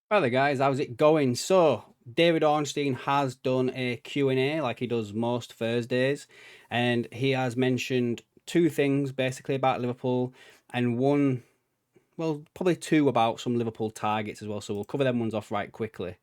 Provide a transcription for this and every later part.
Right there, guys, how's it going? So, David Ornstein has done a Q&A like he does most Thursdays, and he has mentioned two things basically about Liverpool and one, well, probably two about some Liverpool targets as well. So we'll cover them ones off right quickly.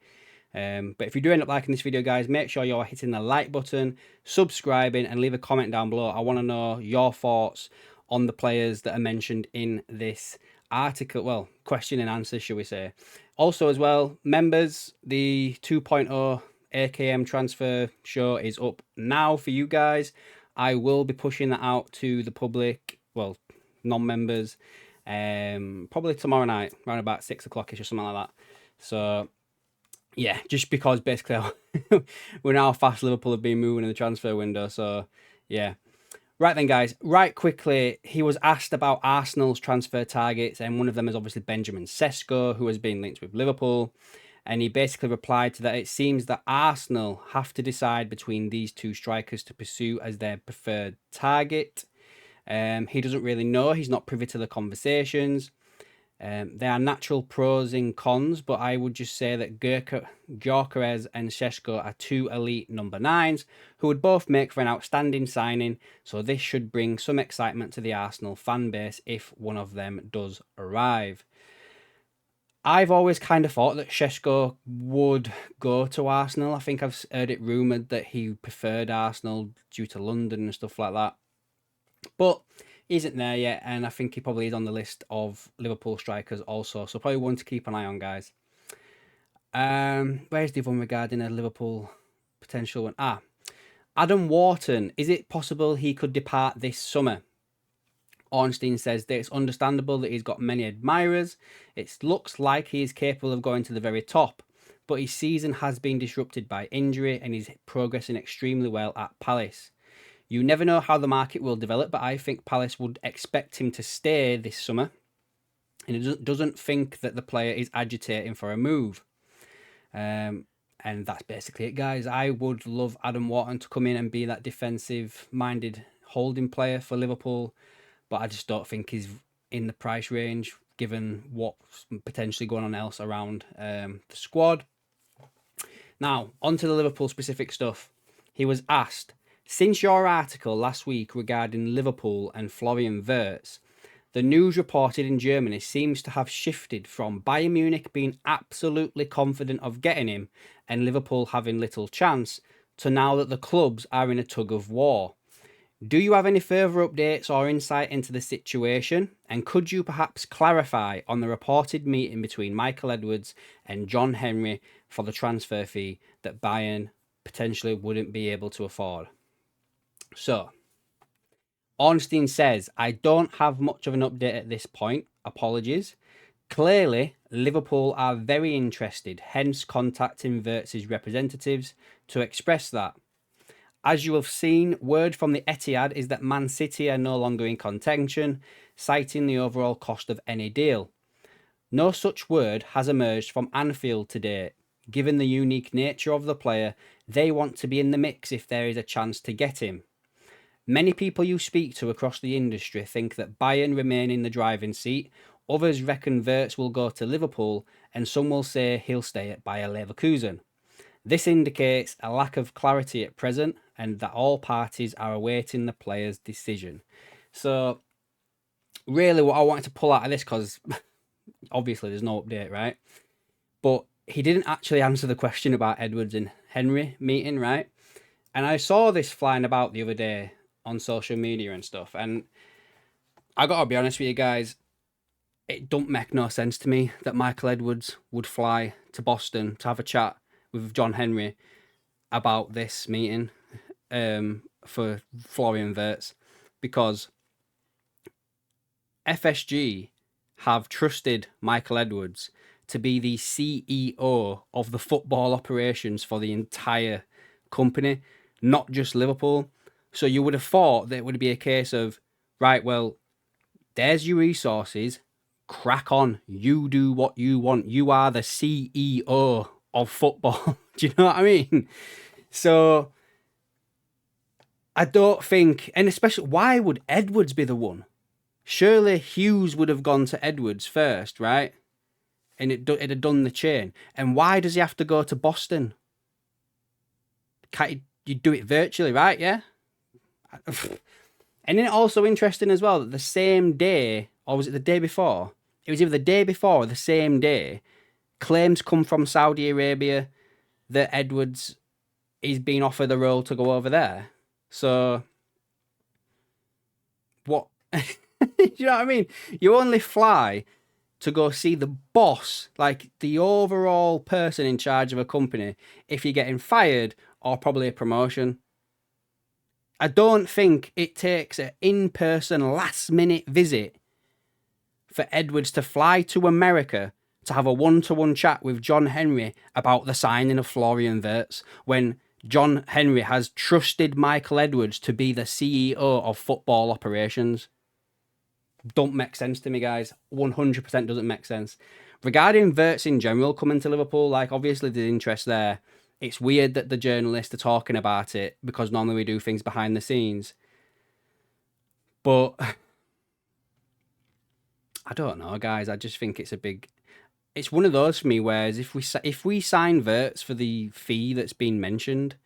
But if you do end up liking this video, guys, make sure you're hitting the like button, subscribing, and leave a comment down below. I want to know your thoughts on the players that are mentioned in this article. Well, question and answer, shall we say. Also, as well, members, the 2.0 AKM transfer show is up now for you guys. I will be pushing that out to the public, well, non-members, probably tomorrow night, around about 6 o'clock-ish or something like that. So yeah, just because basically we're now fast Liverpool have been moving in the transfer window. So yeah. Right then, guys, right quickly, he was asked about Arsenal's transfer targets, and one of them is obviously Benjamin Sesko, who has been linked with Liverpool. And he basically replied to that it seems that Arsenal have to decide between these two strikers to pursue as their preferred target. He doesn't really know. He's not privy to the conversations. There are natural pros and cons, but I would just say that Kerkez and Sheshko are two elite number nines who would both make for an outstanding signing, so this should bring some excitement to the Arsenal fan base if one of them does arrive. I've always kind of thought that Sheshko would go to Arsenal. I think I've heard it rumoured that he preferred Arsenal due to London and stuff like that. But he isn't there yet, and I think he probably is on the list of Liverpool strikers also. So probably one to keep an eye on, guys. Where's the other one regarding a Liverpool potential one? Adam Wharton. Is it possible he could depart this summer? Ornstein says that it's understandable that he's got many admirers. It looks like he is capable of going to the very top, but his season has been disrupted by injury and he's progressing extremely well at Palace. You never know how the market will develop, but I think Palace would expect him to stay this summer, and he doesn't think that the player is agitating for a move. And that's basically it, guys. I would love Adam Wharton to come in and be that defensive-minded holding player for Liverpool, but I just don't think he's in the price range, given what's potentially going on else around the squad. Now, onto the Liverpool-specific stuff. He was asked, since your article last week regarding Liverpool and Florian Wirtz, the news reported in Germany seems to have shifted from Bayern Munich being absolutely confident of getting him and Liverpool having little chance to now that the clubs are in a tug of war. Do you have any further updates or insight into the situation? And could you perhaps clarify on the reported meeting between Michael Edwards and John Henry for the transfer fee that Bayern potentially wouldn't be able to afford? So, Ornstein says, I don't have much of an update at this point. Apologies. Clearly, Liverpool are very interested, hence contacting Wirtz's representatives to express that. As you have seen, word from the Etihad is that Man City are no longer in contention, citing the overall cost of any deal. No such word has emerged from Anfield today. Given the unique nature of the player, they want to be in the mix if there is a chance to get him. Many people you speak to across the industry think that Bayern remain in the driving seat, others reckon Wirtz will go to Liverpool, and some will say he'll stay at Bayer Leverkusen. This indicates a lack of clarity at present and that all parties are awaiting the player's decision. So, really what I wanted to pull out of this, because obviously there's no update, right? But he didn't actually answer the question about Edwards and Henry meeting, right? And I saw this flying about the other day on social media and stuff, and I gotta be honest with you guys, it don't make no sense to me that Michael Edwards would fly to Boston to have a chat with John Henry about this meeting for Florian Wirtz, because FSG have trusted Michael Edwards to be the CEO of the football operations for the entire company, not just Liverpool. So you would have thought that it would be a case of, right, well, there's your resources, crack on, you do what you want, you are the CEO of football. Do you know what I mean? So I don't think, and especially, why would Edwards be the one? Surely Hughes would have gone to Edwards first, right? and it had done the chain. And why does he have to go to Boston? Can't you do it virtually, right? Yeah. And then also interesting as well that the same day, or was it the day before? It was either the day before or the same day. Claims come from Saudi Arabia that Edwards is being offered the role to go over there. So, what? You know what I mean? You only fly to go see the boss, like the overall person in charge of a company, if you're getting fired or probably a promotion. I don't think it takes an in-person last-minute visit for Edwards to fly to America to have a one-to-one chat with John Henry about the signing of Florian Wirtz when John Henry has trusted Michael Edwards to be the CEO of football operations. Don't make sense to me, guys. 100% doesn't make sense. Regarding Wirtz in general coming to Liverpool, like obviously the interest there. It's weird that the journalists are talking about it because normally we do things behind the scenes. But I don't know, guys. I just think it's one of those for me. Whereas if we sign Wirtz for the fee that's been mentioned,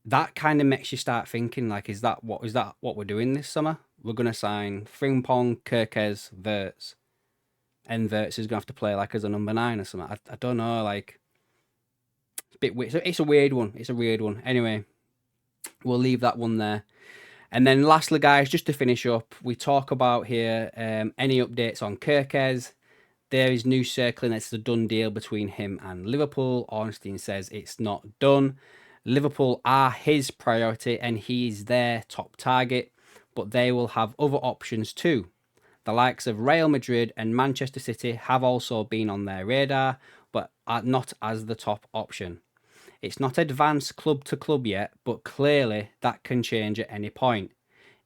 that kind of makes you start thinking like, is that what we're doing this summer? We're gonna sign Frimpong, Kerkez, Wirtz, and Wirtz is gonna have to play like as a number 9 or something. I don't know, like. It's a bit weird. It's a weird one. It's a weird one. Anyway, we'll leave that one there. And then lastly, guys, just to finish up, we talk about here any updates on Kerkez. There is news circling that it's a done deal between him and Liverpool. Ornstein says it's not done. Liverpool are his priority and he is their top target, but they will have other options too. The likes of Real Madrid and Manchester City have also been on their radar, but are not as the top option. It's not advanced club to club yet, but clearly that can change at any point.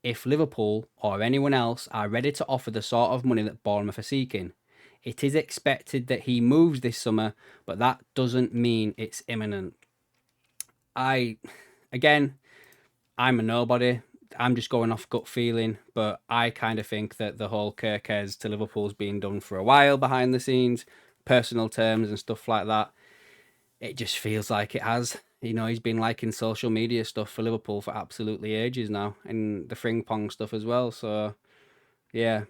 If Liverpool or anyone else are ready to offer the sort of money that Bournemouth are seeking. It is expected that he moves this summer, but that doesn't mean it's imminent. I'm a nobody. I'm just going off gut feeling, but I kind of think that the whole Kerkez to Liverpool's been done for a while behind the scenes, personal terms and stuff like that. It just feels like it has. You know, he's been liking social media stuff for Liverpool for absolutely ages now, and the Frimpong stuff as well. So, yeah,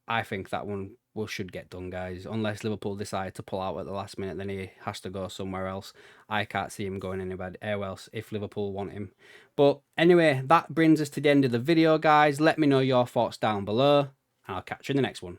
I think that one should get done, guys. Unless Liverpool decide to pull out at the last minute, then he has to go somewhere else. I can't see him going anywhere else if Liverpool want him. But anyway, that brings us to the end of the video, guys. Let me know your thoughts down below, and I'll catch you in the next one.